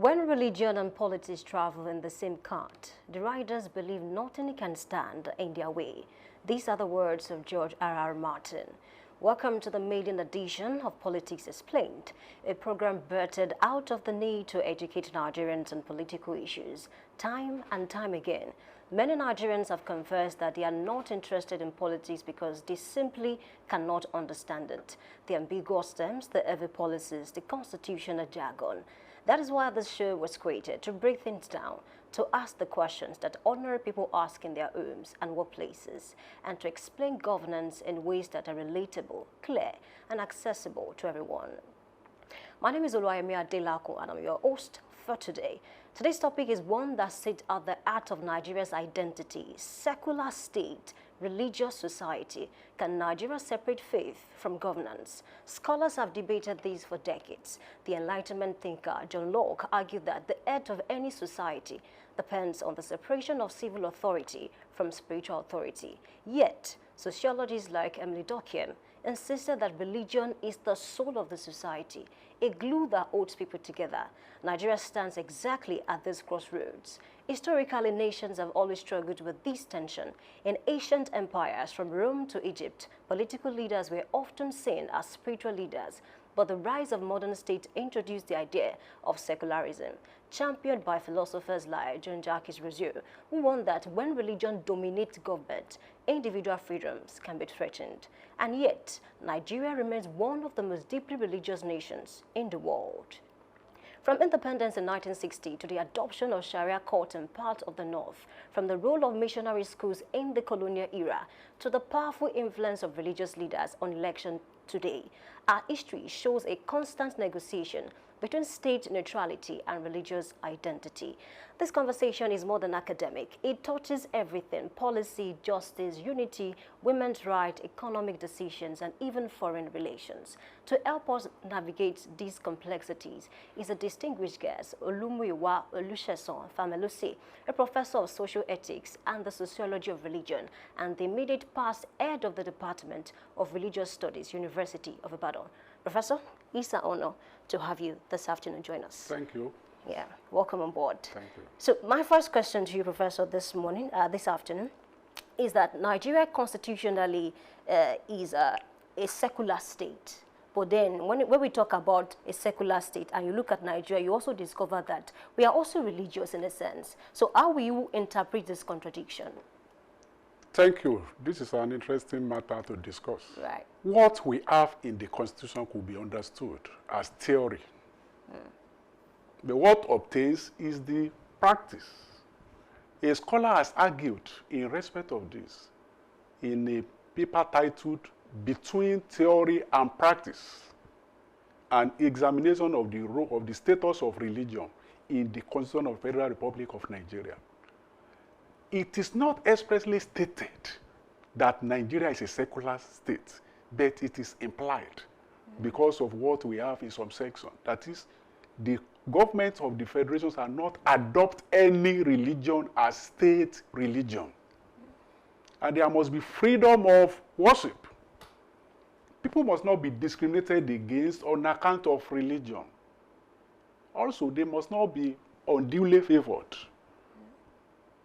When religion and politics travel in the same cart, the writers believe nothing can stand in their way. These are the words of George R.R. Martin. Welcome to the maiden edition of Politics Explained, a program birthed out of the need to educate Nigerians on political issues. Time and time again, many Nigerians have confessed that they are not interested in politics because they simply cannot understand it. The ambiguous terms, the heavy policies, the constitutional jargon. That is why this show was created, to break things down, to ask the questions that ordinary people ask in their homes and workplaces, and to explain governance in ways that are relatable, clear, and accessible to everyone. My name is Oluwayemi Adelako, and I'm your host for today. Today's topic is one that sits at the heart of Nigeria's identity: secular state, religious society. Can Nigeria separate faith from governance? Scholars have debated this for decades. The Enlightenment thinker John Locke argued that the head of any society depends on the separation of civil authority from spiritual authority. Yet, sociologists like Emily Durkheim insisted that religion is the soul of the society, a glue that holds people together. Nigeria stands exactly at this crossroads. Historically, nations have always struggled with this tension. In ancient empires, from Rome to Egypt, political leaders were often seen as spiritual leaders, but the rise of modern states introduced the idea of secularism, championed by philosophers like Jean-Jacques Rousseau, who warned that when religion dominates government, individual freedoms can be threatened. And yet, Nigeria remains one of the most deeply religious nations in the world. From independence in 1960 to the adoption of Sharia court in parts of the North, from the role of missionary schools in the colonial era to the powerful influence of religious leaders on election today, our history shows a constant negotiation between state neutrality and religious identity. This conversation is more than academic. It touches everything: policy, justice, unity, women's rights, economic decisions, and even foreign relations. To help us navigate these complexities is a distinguished guest, Olumuyiwa Olusesan Famelusi, a professor of social ethics and the sociology of religion, and the immediate past head of the Department of Religious Studies, University of Ibadan. Professor, it's an honor to have you this afternoon join us. Thank you. Yeah, welcome on board. Thank you. So my first question to you, Professor, this afternoon, is that Nigeria constitutionally is a secular state. But then when we talk about a secular state and you look at Nigeria, you also discover that we are also religious in a sense. So how will you interpret this contradiction? Thank you. This is an interesting matter to discuss. Right. What we have in the Constitution could be understood as theory. But what obtains is the practice. A scholar has argued in respect of this in a paper titled Between Theory and Practice, an examination of the role of the status of religion in the Constitution of the Federal Republic of Nigeria. It is not expressly stated that Nigeria is a secular state, but it is implied because of what we have in some section. That is, the governments of the federations are not adopt any religion as state religion. And there must be freedom of worship. People must not be discriminated against on account of religion. Also, they must not be unduly favored.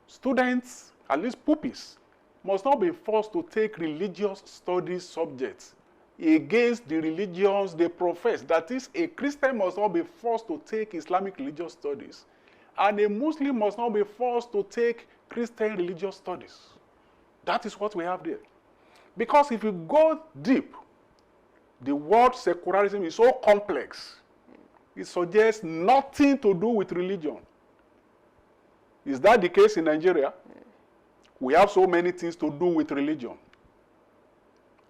Students, at least pupils, must not be forced to take religious studies subjects against the religions they profess. That is, a Christian must not be forced to take Islamic religious studies, and a Muslim must not be forced to take Christian religious studies. That is what we have there. Because if you go deep, the word secularism is so complex. It suggests nothing to do with religion. Is that the case in Nigeria? We have so many things to do with religion.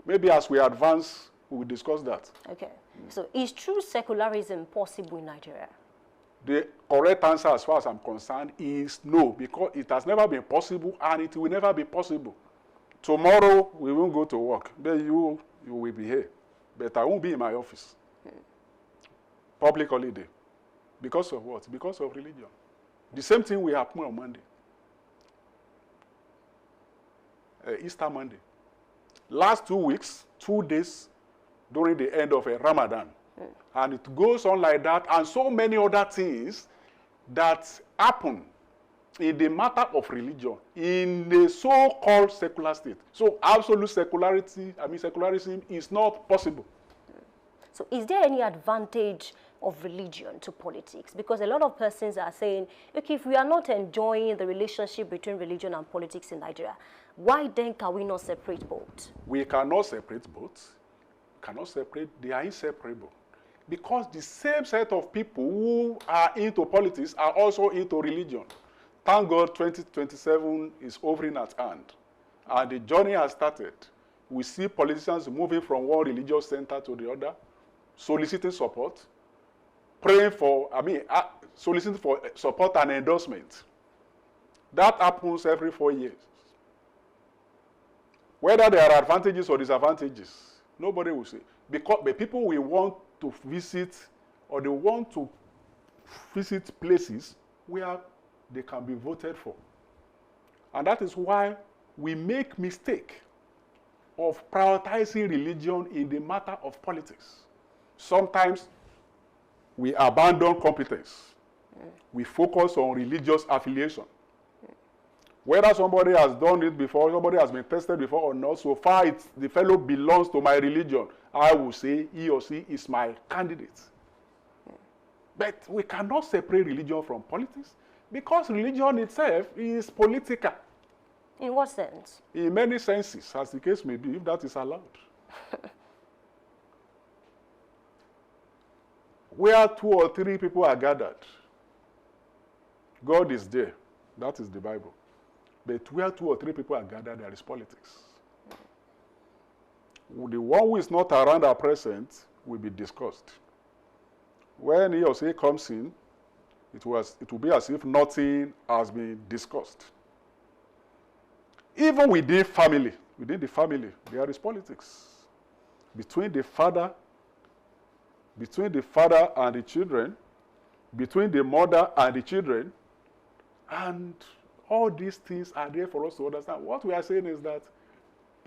Maybe as we advance, we will discuss that. Okay. So is true secularism possible in Nigeria? The correct answer, as far as I'm concerned, is no, because it has never been possible and it will never be possible. Tomorrow, we won't go to work. Then you will be here. But I won't be in my office. Public holiday. Because of what? Because of religion. The same thing will happen on Monday. Easter Monday. Last 2 weeks, 2 days during the end of a Ramadan. And it goes on like that, and so many other things that happen in the matter of religion in the so-called secular state. So absolute secularism is not possible. So is there any advantage of religion to politics? Because a lot of persons are saying, okay, if we are not enjoying the relationship between religion and politics in Nigeria, why then can we not separate both? We cannot separate both. Cannot separate, they are inseparable. Because the same set of people who are into politics are also into religion. Thank God 2027 is hovering at hand. And the journey has started. We see politicians moving from one religious center to the other, soliciting support, praying for, soliciting for support and endorsement. That happens every 4 years. Whether there are advantages or disadvantages, nobody will say. Because the people will want to visit, or they want to visit places where they can be voted for. And that is why we make mistake of prioritizing religion in the matter of politics. Sometimes we abandon competence. We focus on religious affiliation. Whether somebody has done it before, somebody has been tested before or not, so far the fellow belongs to my religion, I will say he or she is my candidate. But we cannot separate religion from politics because religion itself is political. In what sense? In many senses, as the case may be, if that is allowed. Where 2 or 3 people are gathered, God is there. That is the Bible. But where 2 or 3 people are gathered, there is politics. The one who is not around or present will be discussed. When he or she comes in, it will be as if nothing has been discussed. Even within the family, there is politics. Between the father and the children, between the mother and the children, and all these things are there for us to understand. What we are saying is that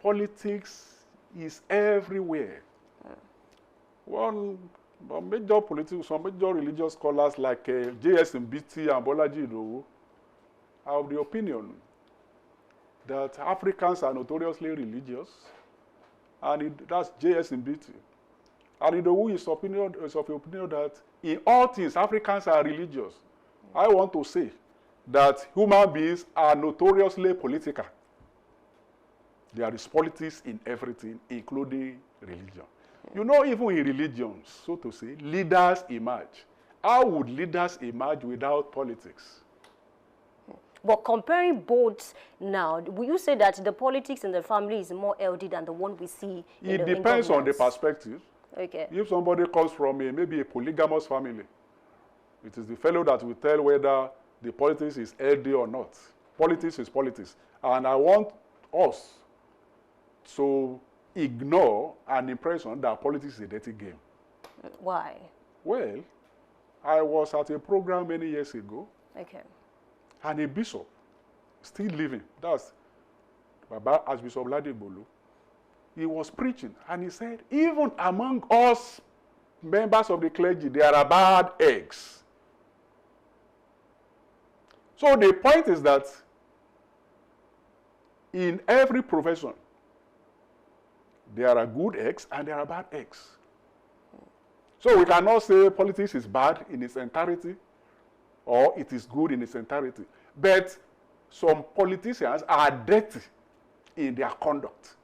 politics is everywhere. Some major religious scholars like J.S. Mbiti and Bolaji Idowu are of the opinion that Africans are notoriously religious, and that's J.S. Mbiti. And Idowu is of the opinion that in all things, Africans are religious. I want to say that human beings are notoriously political. There is politics in everything, including religion. You know, even in religions, so to say, leaders emerge. How would leaders emerge without politics? But comparing both now, will you say that the politics in the family is more healthy than the one we see in It depends on the perspective. Okay. If somebody comes from maybe a polygamous family, it is the fellow that will tell whether the politics is healthy or not. Politics is politics. And I want us to ignore an impression that politics is a dirty game. Why? Well, I was at a program many years ago, Okay. and a bishop, still living, that's Baba Archbishop Ladigbolu, he was preaching, and he said, even among us members of the clergy, there are bad eggs. So the point is that in every profession, there are good eggs and there are bad eggs. So we cannot say politics is bad in its entirety or it is good in its entirety. But some politicians are dirty in their conduct.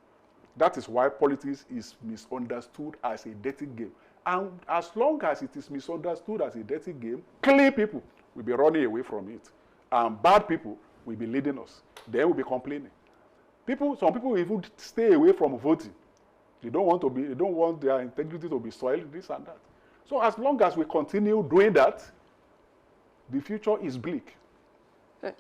That is why politics is misunderstood as a dirty game. And as long as it is misunderstood as a dirty game, clean people will be running away from it. And bad people will be leading us. They will be complaining. Some people will even stay away from voting. They don't want their integrity to be soiled, this and that. So as long as we continue doing that, the future is bleak.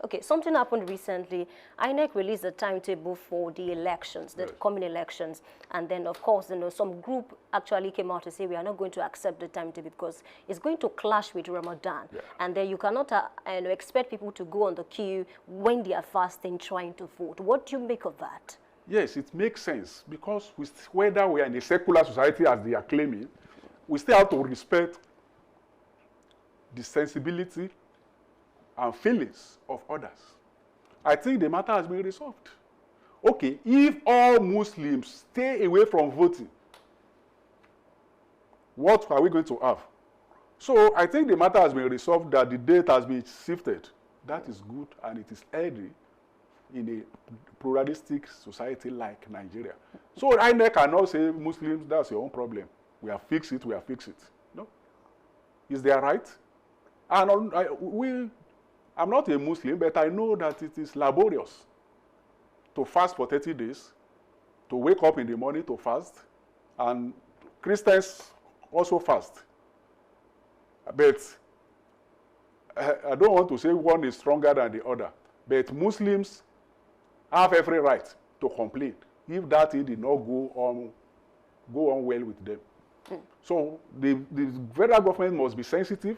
Okay, something happened recently. INEC released a timetable for the elections, the coming elections. And then, of course, some group actually came out to say we are not going to accept the timetable because it's going to clash with Ramadan. Yeah. And then you cannot expect people to go on the queue when they are fasting trying to vote. What do you make of that? Yes, it makes sense because whether we are in a secular society as they are claiming, we still have to respect the sensibility and feelings of others. I think the matter has been resolved. Okay, if all Muslims stay away from voting, what are we going to have? So I think the matter has been resolved, that the date has been shifted. That is good, and it is healthy in a pluralistic society like Nigeria. So INEC cannot say, Muslims, that's your own problem. We have fixed it, we have fixed it. No. Is their right? And I'm not a Muslim, but I know that it is laborious to fast for 30 days, to wake up in the morning to fast, and Christians also fast. But I don't want to say one is stronger than the other, but Muslims have every right to complain if that thing did not go on well with them. So the federal government must be sensitive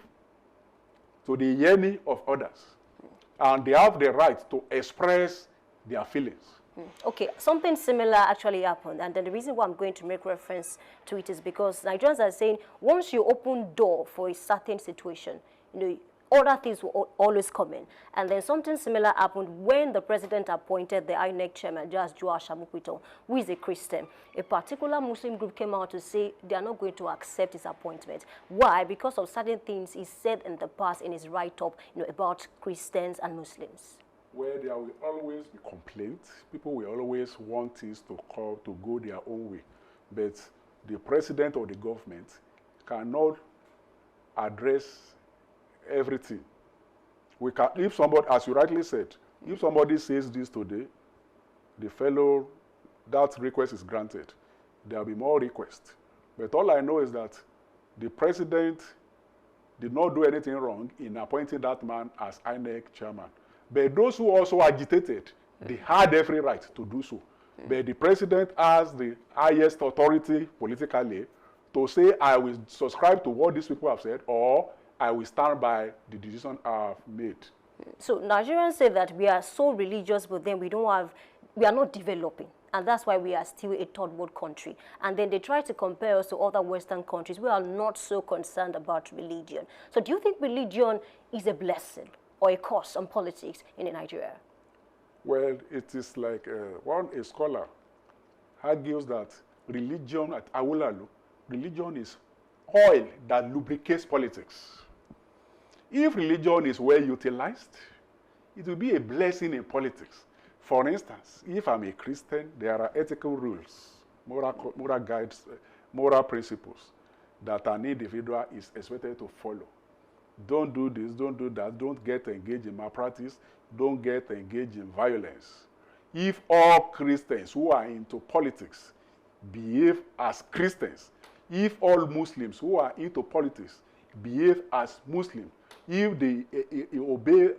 to the yearning of others, and they have the right to express their feelings. Okay, something similar actually happened, and then the reason why I'm going to make reference to it is because Nigerians are saying once you open door for a certain situation, other things will always come in. And then something similar happened when the president appointed the INEC chairman, Judge Joash Amukwito, who is a Christian. A particular Muslim group came out to say they are not going to accept his appointment. Why? Because of certain things he said in the past in his write-up, about Christians and Muslims. Where there will always be complaints, people will always want things to go their own way. But the president or the government cannot address everything. We can, if somebody, as you rightly said, if somebody says this today, that request is granted. There will be more requests. But all I know is that the president did not do anything wrong in appointing that man as INEC chairman. But those who also agitated, they had every right to do so. But the president has the highest authority politically to say, I will subscribe to what these people have said, or I will stand by the decision I have made. So Nigerians say that we are so religious, but then we are not developing. And that's why we are still a third world country. And then they try to compare us to other Western countries. We are not so concerned about religion. So do you think religion is a blessing or a curse on politics in Nigeria? Well, it is like a scholar argues that religion at Awolalu, religion is oil that lubricates politics. If religion is well utilized, it will be a blessing in politics. For instance, if I'm a Christian, there are ethical rules, moral guides, moral principles that an individual is expected to follow. Don't do this, don't do that, don't get engaged in malpractice, don't get engaged in violence. If all Christians who are into politics behave as Christians, if all Muslims who are into politics behave as Muslims, if they obey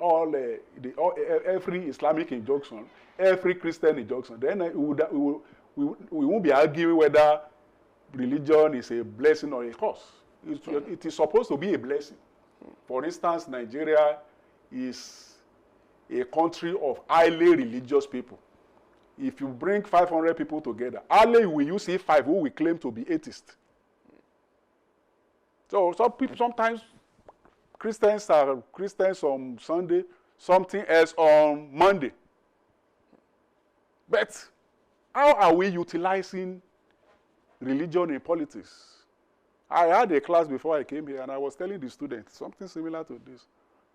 every Islamic injunction, every Christian injunction, then we won't be arguing whether religion is a blessing or a curse. It is supposed to be a blessing. For instance, Nigeria is a country of highly religious people. If you bring 500 people together, hardly will you see 5 who will claim to be atheists. So some people, sometimes Christians are Christians on Sunday, something else on Monday. But how are we utilizing religion in politics? I had a class before I came here, and I was telling the students something similar to this.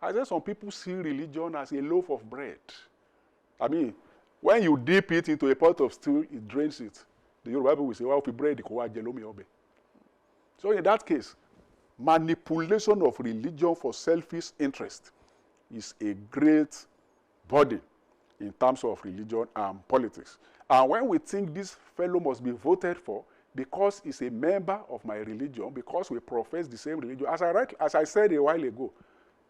I said some people see religion as a loaf of bread. I mean, when you dip it into a pot of stew, it drains it. The Yoruba people will say, well, if you bread, so in that case, manipulation of religion for selfish interest is a great body in terms of religion and politics. And when we think this fellow must be voted for because he's a member of my religion, because we profess the same religion, as I said a while ago,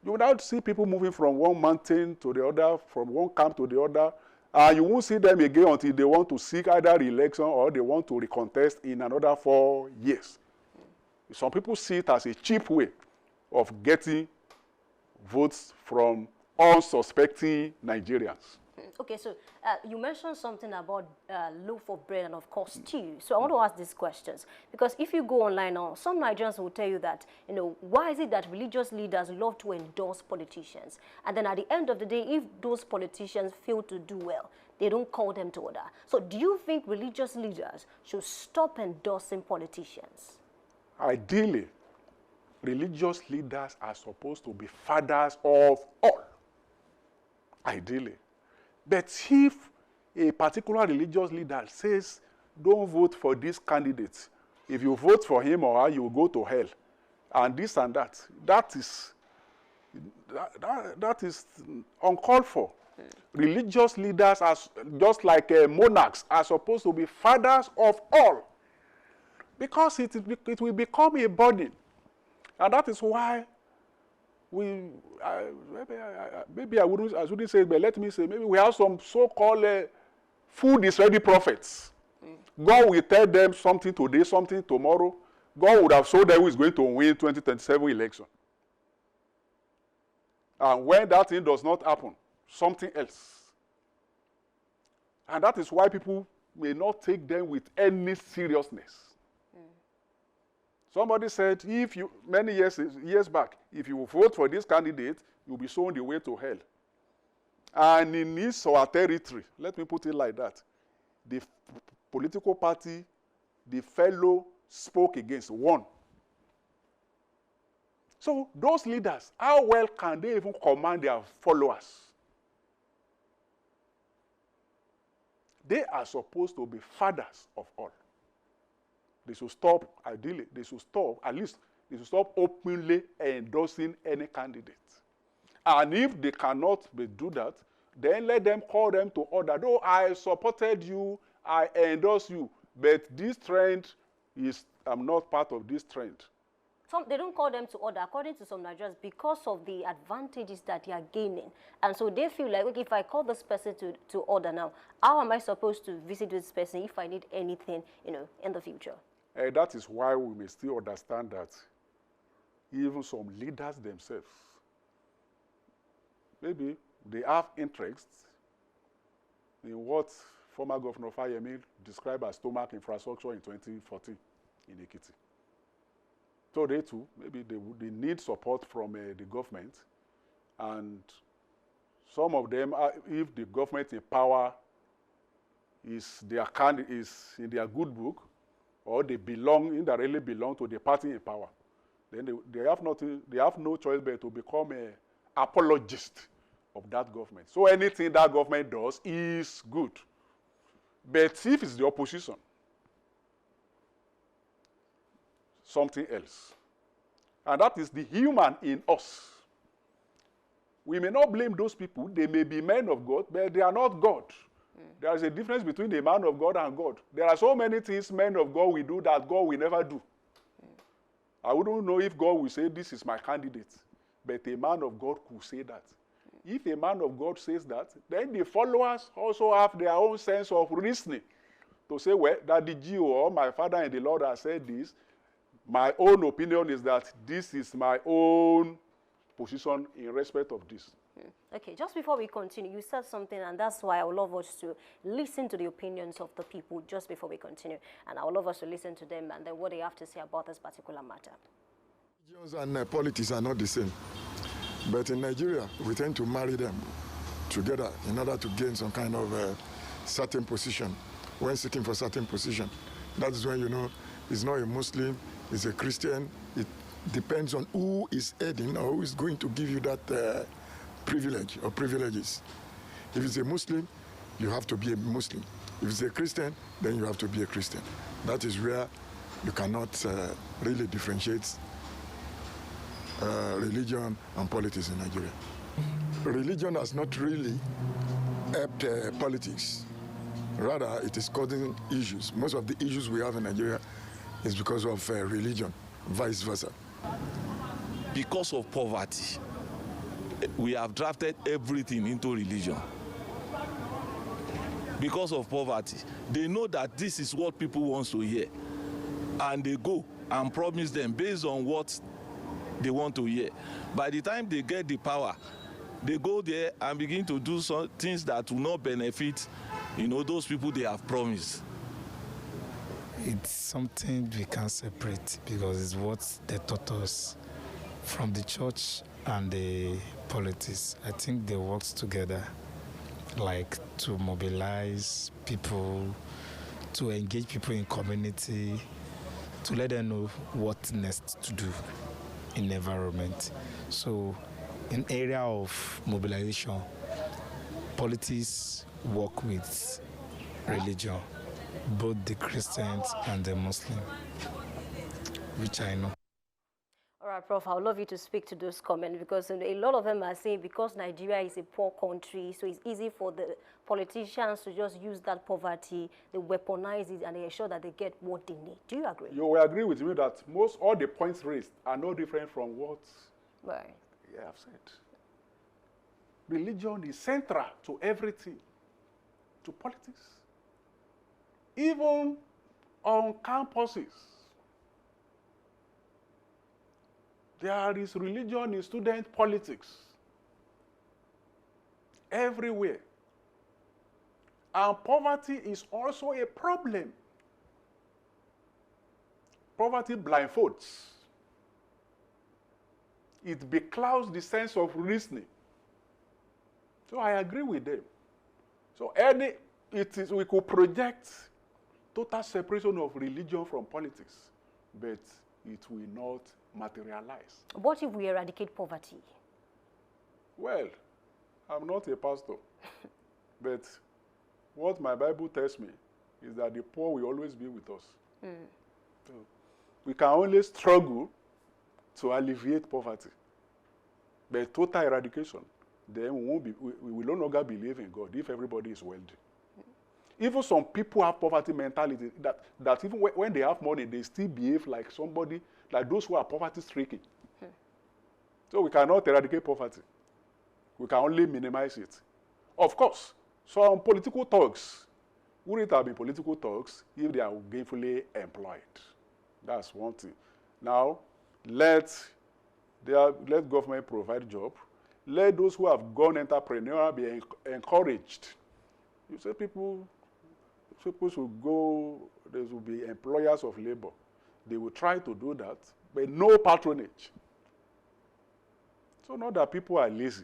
you will not see people moving from one mountain to the other, from one camp to the other, and you won't see them again until they want to seek either re-election or they want to recontest in another 4 years. Some people see it as a cheap way of getting votes from unsuspecting Nigerians. Okay, so you mentioned something about loaf of bread and, of course, stew. So I want to ask these questions because if you go online now, some Nigerians will tell you that, why is it that religious leaders love to endorse politicians? And then at the end of the day, if those politicians fail to do well, they don't call them to order. So do you think religious leaders should stop endorsing politicians? Ideally, religious leaders are supposed to be fathers of all. Ideally. But if a particular religious leader says, don't vote for this candidate, if you vote for him or her, you will go to hell, and this and that, that is uncalled for. Religious leaders, are, just like monarchs, are supposed to be fathers of all, because it will become a burden. And that is why maybe I shouldn't say it, but let me say, maybe we have some so-called food is ready prophets. God will tell them something today, something tomorrow. God would have showed them who is going to win 2027 election. And when that thing does not happen, something else. And that is why people may not take them with any seriousness. Somebody said, if you, many years back, if you vote for this candidate, you'll be shown the way to hell. And in his or her territory, let me put it like that, the political party, the fellow spoke against, won. So those leaders, how well can they even command their followers? They are supposed to be fathers of all. They should stop, ideally, they should stop, at least, they should stop openly endorsing any candidate. And if they cannot do that, then let them call them to order. Though I supported you, I endorse you, but this trend is, I'm not part of this trend. They don't call them to order, according to some Nigerians, because of the advantages that they are gaining. And so they feel like, okay, if I call this person to order now, how am I supposed to visit this person if I need anything, in the future? That is why we may still understand that even some leaders themselves, maybe they have interests in what former Governor Fayemi described as stomach infrastructure in 2014 in Ekiti. So they too, maybe they need support from the government, and some of them, if the government in power is in their good book, or they indirectly belong to the party in power, then they have no choice but to become an apologist of that government. So anything that government does is good. But if it's the opposition, something else. And that is the human in us. We may not blame those people. They may be men of God, but they are not God. There is a difference between a man of God and God. There are so many things men of God will do that God will never do. I wouldn't know if God will say, this is my candidate. But a man of God could say that. If a man of God says that, then the followers also have their own sense of reasoning to say, well, that the Jew or my father in the Lord has said this. My own opinion is that this is my own position in respect of this. Okay, just before we continue, you said something, and that's why I would love us to listen to the opinions of the people just before we continue. And I would love us to listen to them and then what they have to say about this particular matter. Religions and politics are not the same. But in Nigeria, we tend to marry them together in order to gain some kind of certain position. When sitting for certain position, that is when you know it's not a Muslim, it's a Christian. It depends on who is heading or who is going to give you that privilege or privileges. If it's a Muslim, you have to be a Muslim. If it's a Christian, then you have to be a Christian. That is where you cannot really differentiate religion and politics in Nigeria. Religion has not really helped politics. Rather, it is causing issues. Most of the issues we have in Nigeria is because of religion, vice versa. Because of poverty, we have drafted everything into religion. Because of poverty, they know that this is what people want to hear. And they go and promise them based on what they want to hear. By the time they get the power, they go there and begin to do some things that will not benefit, those people they have promised. It's something we can't separate because it's what they taught us from the church and the politics. I think they work together, like to mobilize people, to engage people in community, to let them know what next to do in the environment. So in area of mobilization, politics work with religion, both the Christians and the Muslims, which I know. All right, Prof, I would love you to speak to those comments because a lot of them are saying because Nigeria is a poor country, so it's easy for the politicians to just use that poverty, they weaponize it, and they ensure that they get what they need. Do you agree? You will agree with me that all the points raised are no different from what Right. I have said. Religion is central to everything, to politics. Even on campuses, there is religion in student politics. Everywhere. And poverty is also a problem. Poverty blindfolds. It beclouds the sense of reasoning. So I agree with them. So we could project total separation of religion from politics, but it will not materialize. What if we eradicate poverty? Well, I'm not a pastor, but what my Bible tells me is that the poor will always be with us. So we can only struggle to alleviate poverty, but total eradication, then we will no longer believe in God if everybody is wealthy. Even some people have poverty mentality that even when they have money, they still behave like somebody, like those who are poverty-stricken. So we cannot eradicate poverty. We can only minimize it. Of course, some political thugs wouldn't have been political thugs if they are gainfully employed. That's one thing. Now, let government provide job. Let those who have gone entrepreneurial be encouraged. You say people should go, there will be employers of labor. They will try to do that, but no patronage. So not that people are lazy,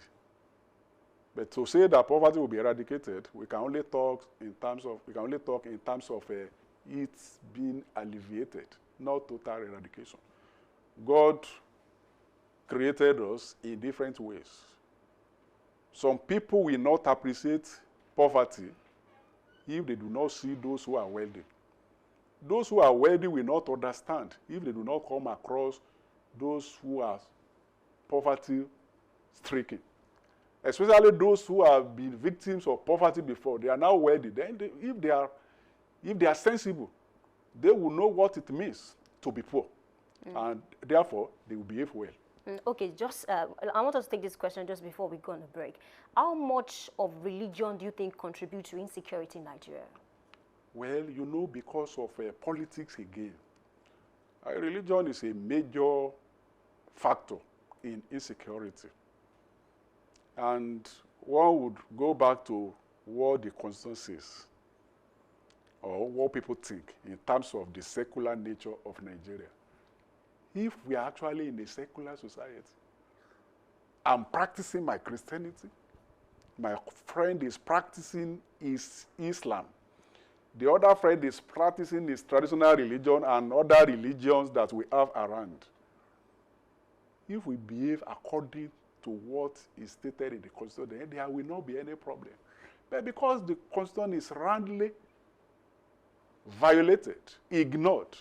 but to say that poverty will be eradicated, we can only talk in terms of it being alleviated, not total eradication. God created us in different ways. Some people will not appreciate poverty if they do not see those who are wealthy. Those who are wealthy will not understand if they do not come across those who are poverty-stricken. Especially those who have been victims of poverty before. They are now wealthy. Then if they are sensible, they will know what it means to be poor. And therefore, they will behave well. Okay, I want us to take this question just before we go on a break. How much of religion do you think contributes to insecurity in Nigeria? Well, because of politics again. Religion is a major factor in insecurity. And one would go back to what the Constitution says, or what people think in terms of the secular nature of Nigeria. If we are actually in a secular society, I'm practicing my Christianity, my friend is practicing his Islam, the other friend is practicing his traditional religion and other religions that we have around. If we behave according to what is stated in the Constitution, then there will not be any problem. But because the Constitution is roundly violated, ignored,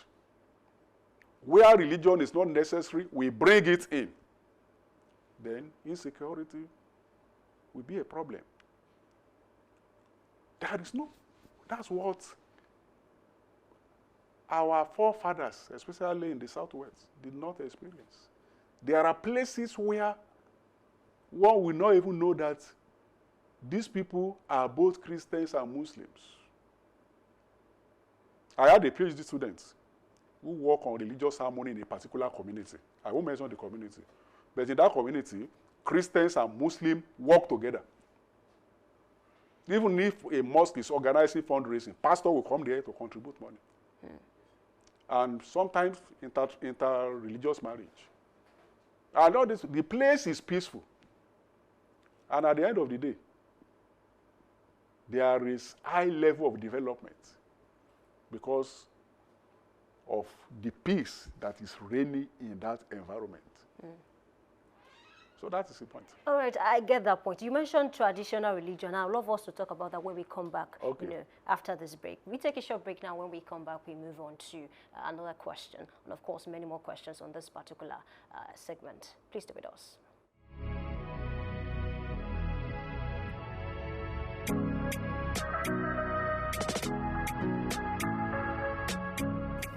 where religion is not necessary, we bring it in, then insecurity will be a problem. That's what our forefathers, especially in the Southwest, did not experience. There are places where one will not even know that these people are both Christians and Muslims. I had a PhD student who work on religious harmony in a particular community. I won't mention the community. But in that community, Christians and Muslims work together. Even if a mosque is organizing fundraising, pastor will come there to contribute money. And sometimes inter-religious marriage. And all this, the place is peaceful. And at the end of the day, there is high level of development because of the peace that is reigning in that environment. So that is the point. All right, I get that point. You mentioned traditional religion. I would love us to talk about that when we come back, Okay. After this break. We take a short break now. When we come back, we move on to another question. And of course, many more questions on this particular segment. Please stay with us.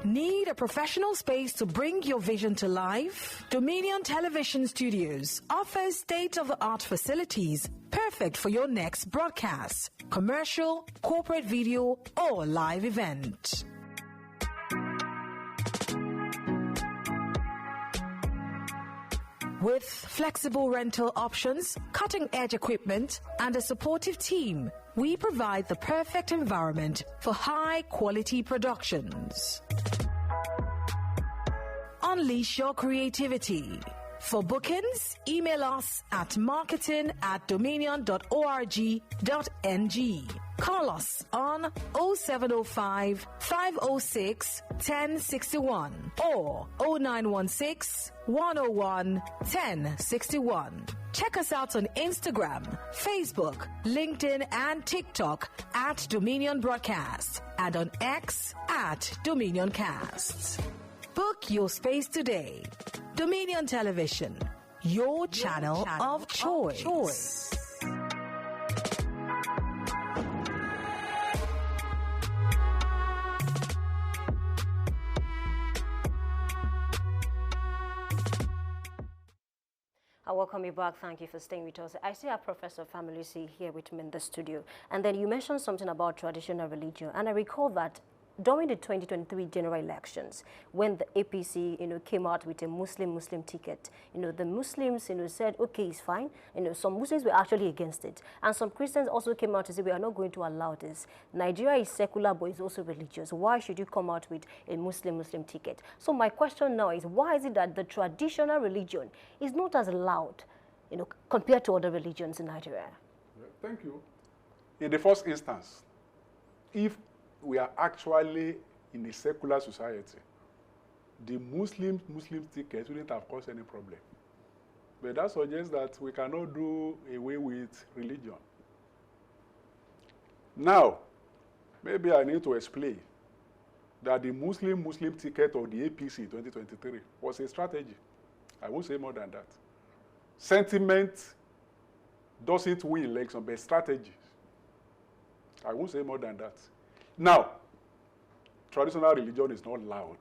Need a professional space to bring your vision to life? Dominion Television Studios offers state-of-the-art facilities perfect for your next broadcast, commercial, corporate video, or live event. With flexible rental options, cutting-edge equipment, and a supportive team, we provide the perfect environment for high-quality productions. Unleash your creativity. For bookings, email us at marketing@dominion.org.ng. Call us on 0705 506 1061 or 0916 101 1061. Check us out on Instagram, Facebook, LinkedIn, and TikTok at Dominion Broadcast and on X at Dominioncast. Book your space today. Dominion Television, your channel of choice. I welcome you back. Thank you for staying with us. I see our Professor Famulisi here with me in the studio. And then you mentioned something about traditional religion. And I recall that during the 2023 general elections, when the APC, came out with a Muslim ticket, the Muslims, said, okay, it's fine. Some Muslims were actually against it. And some Christians also came out to say, we are not going to allow this. Nigeria is secular, but it's also religious. Why should you come out with a Muslim ticket? So my question now is, why is it that the traditional religion is not as loud, compared to other religions in Nigeria? Thank you. In the first instance, if we are actually in a secular society, the Muslim ticket wouldn't have caused any problem. But that suggests that we cannot do away with religion. Now, maybe I need to explain that the Muslim ticket of the APC 2023 was a strategy. I won't say more than that. Sentiment doesn't win election, but strategy. I won't say more than that. Now, traditional religion is not loud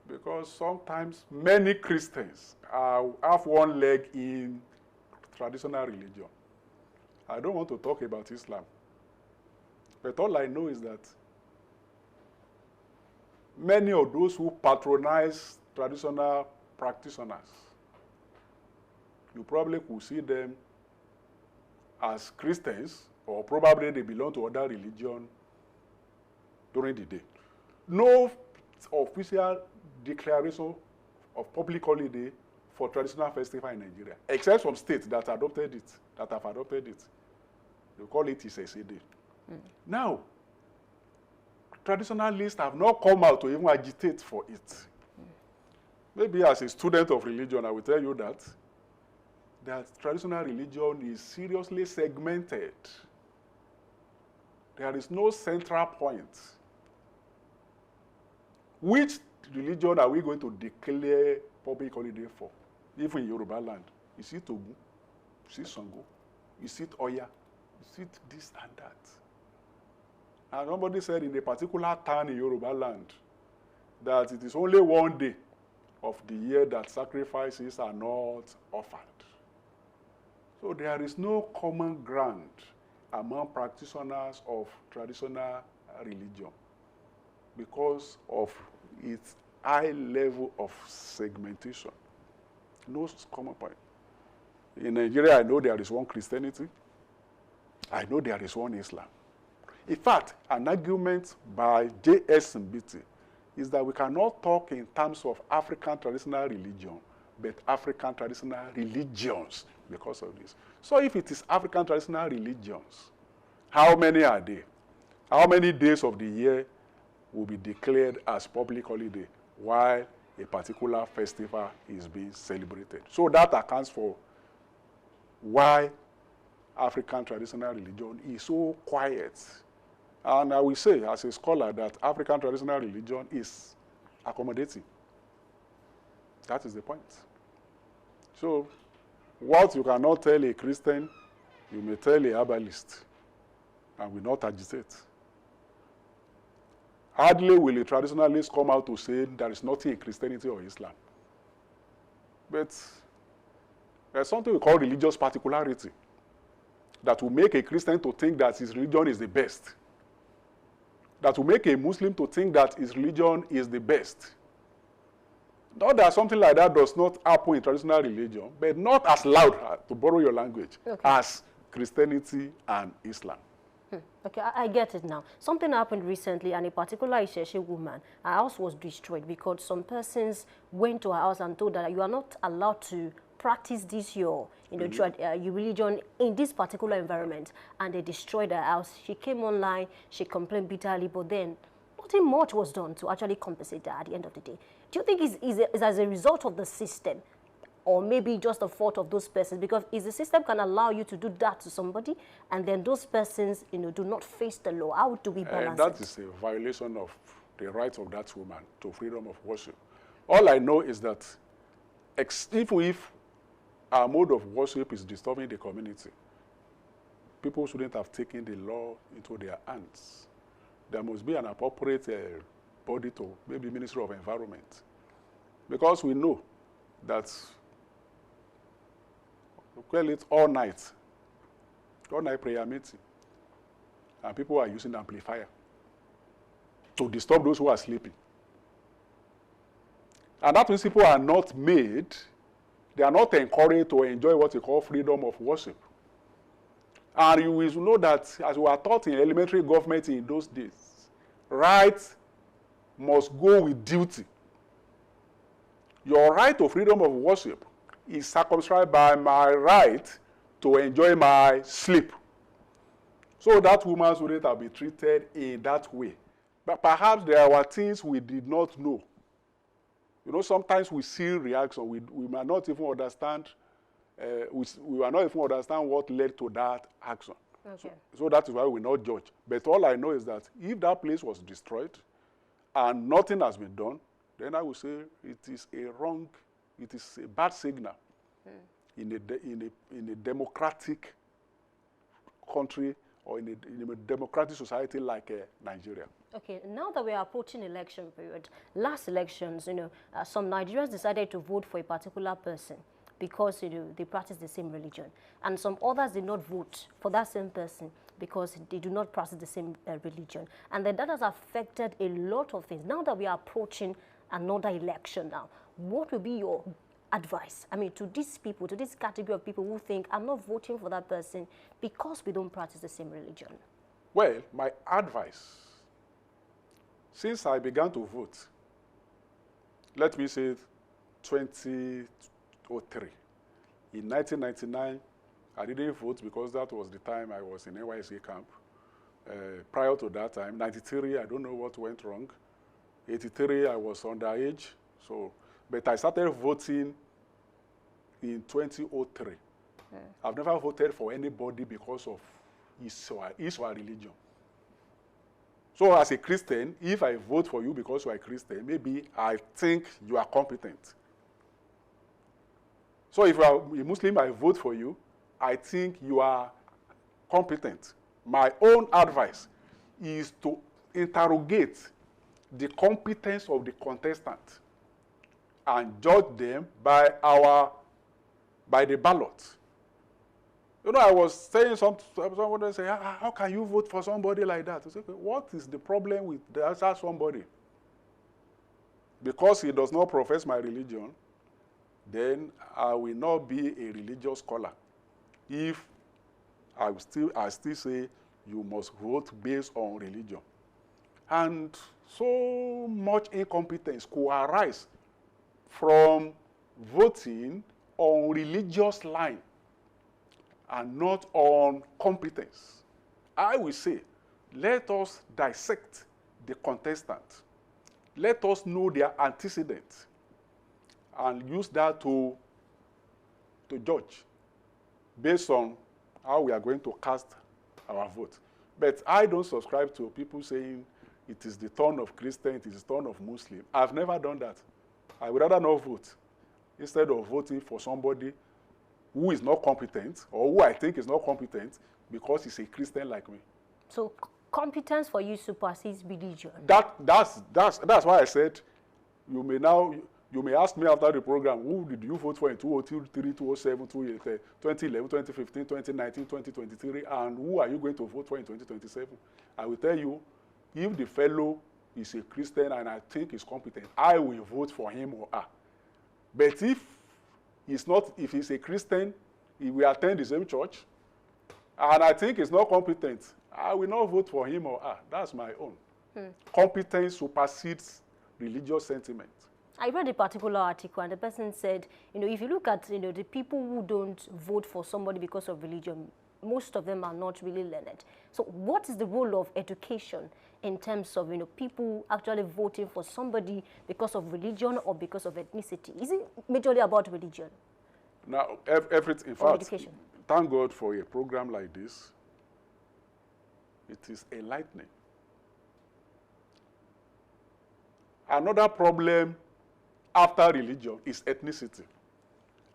because sometimes many Christians have one leg in traditional religion. I don't want to talk about Islam, but all I know is that many of those who patronize traditional practitioners, you probably could see them as Christians, or probably they belong to other religion during the day. No official declaration of public holiday for traditional festival in Nigeria, except some states that have adopted it. They call it Isese Day. Now, traditionalists have not come out to even agitate for it. Maybe as a student of religion, I will tell you that traditional religion is seriously segmented. There is no central point. Which religion are we going to declare public holiday for? Even in Yoruba land. Is it Ogun? Is it Sango? Is it Oya? Is it this and that? And somebody said in a particular town in Yoruba land that it is only one day of the year that sacrifices are not offered. So there is no common ground among practitioners of traditional religion because of its high level of segmentation. No common point. In Nigeria, I know there is one Christianity. I know there is one Islam. In fact, an argument by J.S. Mbiti is that we cannot talk in terms of African traditional religion, but African traditional religions because of this. So if it is African traditional religions, how many are they? How many days of the year will be declared as public holiday while a particular festival is being celebrated? So that accounts for why African traditional religion is so quiet. And I will say, as a scholar, that African traditional religion is accommodating. That is the point. So, what you cannot tell a Christian, you may tell a herbalist, and will not agitate. Hardly will a traditionalist come out to say there is nothing in Christianity or Islam. But there's something we call religious particularity that will make a Christian to think that his religion is the best. That will make a Muslim to think that his religion is the best. Not that something like that does not happen in traditional religion, but not as loud, to borrow your language, as Christianity and Islam. Okay, I get it now. Something happened recently, and a particular Isheshe woman, her house was destroyed because some persons went to her house and told her that you are not allowed to practice this your religion in this particular environment, and they destroyed her house. She came online, she complained bitterly, but then nothing much was done to actually compensate her at the end of the day. Do you think it's as a result of the system, or maybe just a fault of those persons? Because if the system can allow you to do that to somebody, and then those persons, do not face the law, how do we balance that is a violation of the right of that woman to freedom of worship. All I know is that even if our mode of worship is disturbing the community, people shouldn't have taken the law into their hands. There must be an appropriate body to maybe Ministry of Environment. Because we know that we call it all night prayer meeting, and people are using amplifier to disturb those who are sleeping. And that means people are not made, they are not encouraged to enjoy what we call freedom of worship. And you will know that, as we were taught in elementary government in those days, right must go with duty. Your right to freedom of worship is circumscribed by my right to enjoy my sleep. So that woman shouldn't have been treated in that way. But perhaps there were things we did not know. Sometimes we see reaction. We might not even understand. We might not even understand what led to that action. Okay. So that is why we not judge. But all I know is that if that place was destroyed and nothing has been done, then I would say it is a bad signal in a democratic country or in a democratic society like Nigeria. Okay, now that we are approaching election period, last elections, some Nigerians decided to vote for a particular person because they practice the same religion, and some others did not vote for that same person because they do not practice the same religion, and then that has affected a lot of things. Now that we are approaching another election now, what will be your advice, to these people, to this category of people who think, I'm not voting for that person because we don't practice the same religion? Well, my advice, since I began to vote, let me say 2003. In 1999, I didn't vote because that was the time I was in NYSC camp. Prior to that time, 93, I don't know what went wrong. 83, I was underage. But I started voting in 2003. I've never voted for anybody because of his or her religion. So as a Christian, if I vote for you because you are a Christian, maybe I think you are competent. So if you are a Muslim, I vote for you, I think you are competent. My own advice is to interrogate the competence of the contestant and judge them by the ballot. I was saying someone say, how can you vote for somebody like that? I say, okay, what is the problem with that somebody? Because he does not profess my religion, then I will not be a religious scholar. If I still say you must vote based on religion. And so much incompetence could arise from voting on religious line and not on competence. I will say, let us dissect the contestant. Let us know their antecedents and use that to judge based on how we are going to cast our vote. But I don't subscribe to people saying it is the turn of Christian, it is the turn of Muslim. I've never done that. I would rather not vote instead of voting for somebody who is not competent or who I think is not competent because he's a Christian like me. So competence for you supersedes religion. That's why I said you may ask me after the program, who did you vote for in 2003, 2007, 2011, 2015, 2019, 2023, and who are you going to vote for in 2027? I will tell you, if the fellow is a Christian and I think he's competent, I will vote for him or her. But if he's a Christian, he will attend the same church, and I think he's not competent, I will not vote for him or her. That's my own. Competence supersedes religious sentiment. I read a particular article and the person said, if you look at, the people who don't vote for somebody because of religion, most of them are not really learned. So what is the role of education in terms of, people actually voting for somebody because of religion or because of ethnicity? Is it majorly about religion? Now, everything, in fact, education? Thank God for a program like this. It is enlightening. Another problem after religion is ethnicity.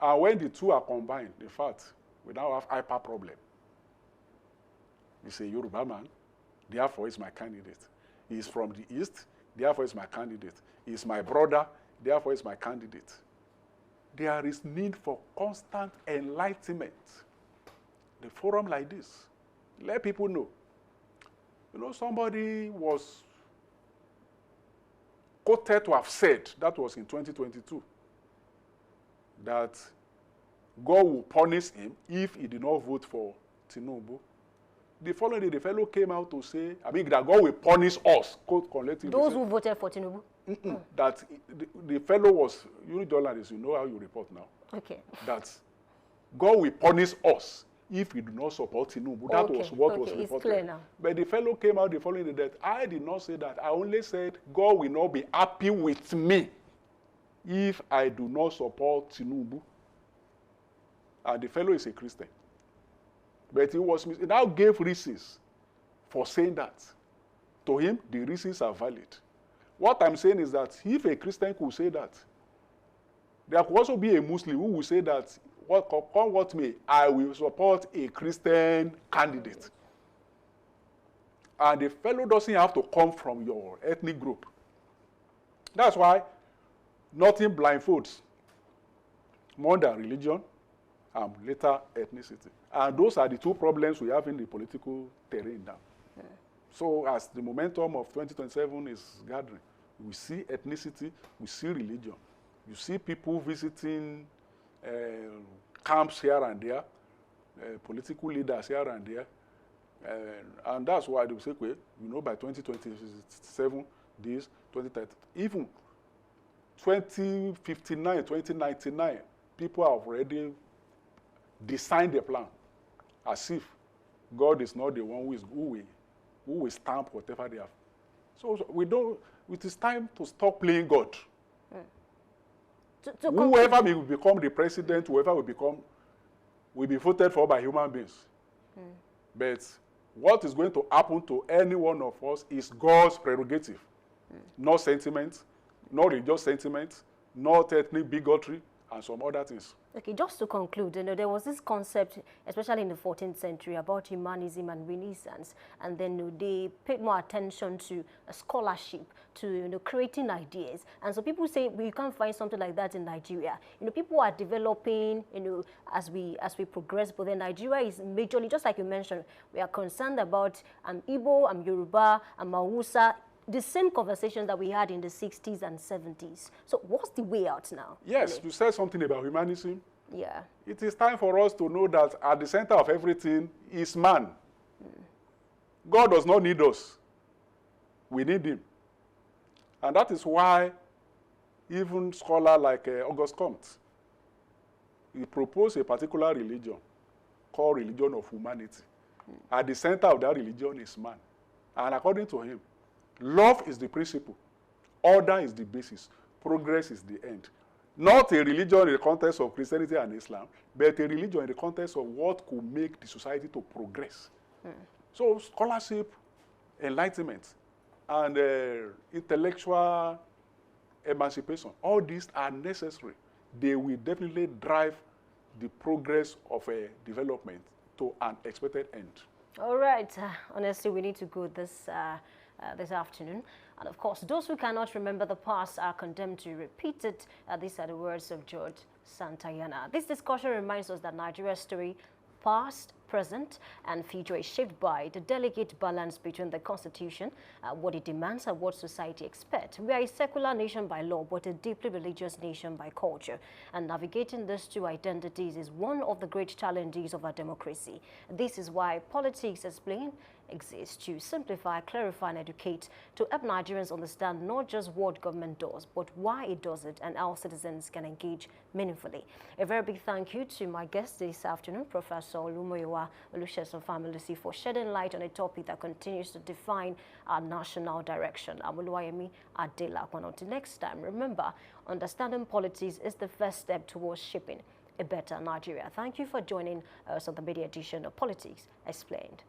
And when the two are combined, in fact, we now have hyper problem. He's a Yoruba man, therefore he's my candidate. He's from the East, therefore he's my candidate. He's my brother, therefore he's my candidate. There is need for constant enlightenment. The forum like this, let people know. Somebody was quoted to have said, that was in 2022, that God will punish him if he did not vote for Tinubu. The following day, the fellow came out to say, that God will punish us, quote, collectively. Those who voted for Tinubu? That the fellow was, journalists, you know how you report now. Okay. That God will punish us if we do not support Tinubu. That was what was reported. It's clear now. But the fellow came out the following day that I did not say that. I only said God will not be happy with me if I do not support Tinubu. And the fellow is a Christian. But he now gave reasons for saying that. To him, the reasons are valid. What I'm saying is that if a Christian could say that, there could also be a Muslim who will say that, come what may, I will support a Christian candidate. And the fellow doesn't have to come from your ethnic group. That's why nothing blindfolds more than religion and later ethnicity. And those are the two problems we have in the political terrain now. Yeah. So as the momentum of 2027 is gathering, we see ethnicity, we see religion. You see people visiting camps here and there, political leaders here and there. And that's why they say, by 2027, this, 2030, even 2059, 2099, people have already designed the plan as if God is not the one who will stamp whatever they have. So it is time to stop playing God. Whoever will become the president, whoever will be voted for by human beings. But what is going to happen to any one of us is God's prerogative. No sentiment, no religious sentiment, not ethnic bigotry, and some other things. Okay, just to conclude, there was this concept, especially in the 14th century, about humanism and Renaissance, and then they paid more attention to scholarship, to creating ideas. And so people say we can't find something like that in Nigeria. People are developing, as we progress, but then Nigeria is majorly, just like you mentioned, we are concerned about I'm Igbo, I'm Yoruba, I'm Hausa. the same conversations that we had in the 60s and 70s. So what's the way out now? Yes, really? you said something about humanism. Yeah. It is time for us to know that at the center of everything is man. God does not need us. We need him. And that is why even scholars like Auguste Comte, he proposed a particular religion called religion of humanity. At the center of that religion is man. And according to him, love is the principle, order is the basis, progress is the end. Not a religion in the context of Christianity and Islam, but a religion in the context of what could make the society to progress. So scholarship, enlightenment, and intellectual emancipation, all these are necessary. They will definitely drive the progress of a development to an expected end. All right. Honestly, we need to go this afternoon. And of course, those who cannot remember the past are condemned to repeat it. These are the words of George Santayana. This discussion reminds us that Nigeria's story, past, present, and future is shaped by the delicate balance between the Constitution, what it demands, and what society expects. We are a secular nation by law, but a deeply religious nation by culture. And navigating these two identities is one of the great challenges of our democracy. This is why Politics Explained exists, to simplify, clarify, and educate, to help Nigerians understand not just what government does, but why it does it, and how citizens can engage meaningfully. A very big thank you to my guest this afternoon, Professor Olumoyiwa Olusegun Familisi, for shedding light on a topic that continues to define our national direction. I'm Oluwayemi Adelakun. Until next time, remember, understanding politics is the first step towards shaping a better Nigeria. Thank you for joining us on the media edition of Politics Explained.